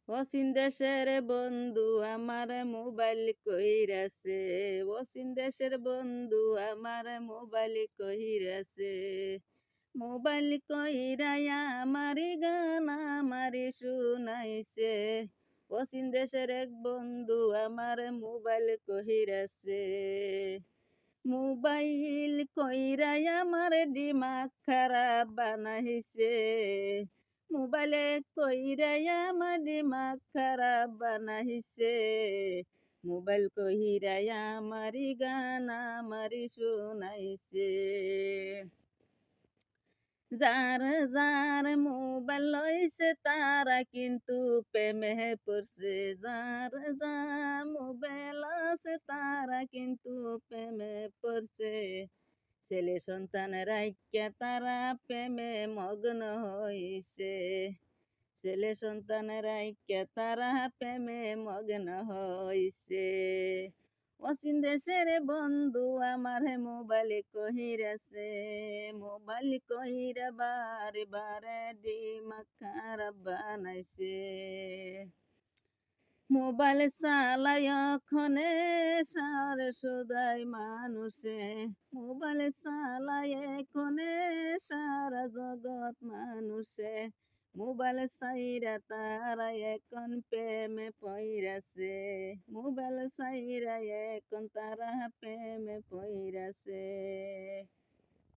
অচিন দেশের বন্ধু আমার মোবাইল কইরাছে, অচিন দেশের বন্ধু আমার মোবাইল কইরাছে, মোবাইল কইরায়া আমারি গান আমারি শুনাইছে, অচিন দেশের এক বন্ধু আমার মোবাইল কইরাছে, মোবাইল কইরাই আমার দিমাগ খারাপ বানাইছে, মোবাইলে কইরাই আমার দিমাগ খারাপ বানাইছে, মোবাইল কইরাই আমারি গান আমারি শুনাইছে। যার যার মোবাইল লইছে তারা কিন্তু প্রেমে পড়ছে, যার যার মোবাইল আছে তারা কিন্তু প্রেমে পড়ছে, ছেলে সন্তান রাইখা তারা প্রেমে মগ্ন হইছে, ছেলে সন্তান রাইখা তারা প্রেমে মগ্ন হইছে। অচিন দেশের বন্ধু আমার মোবাইল কহিরাছে, মোবাইল কহিরা বারে বারে দিমাগ খারাপ বানাইছে, মোবাইল চালাই ক্ষণে সার সদাই মানুষে, মোবাইল চালাই ক্ষণে সারা জগৎ মানুষে, মোবাইল চাইরা তারা এখন প্রেমে পইরাছে, মোবাইল চাইরা এখন তারা প্রেমে পইরাছে।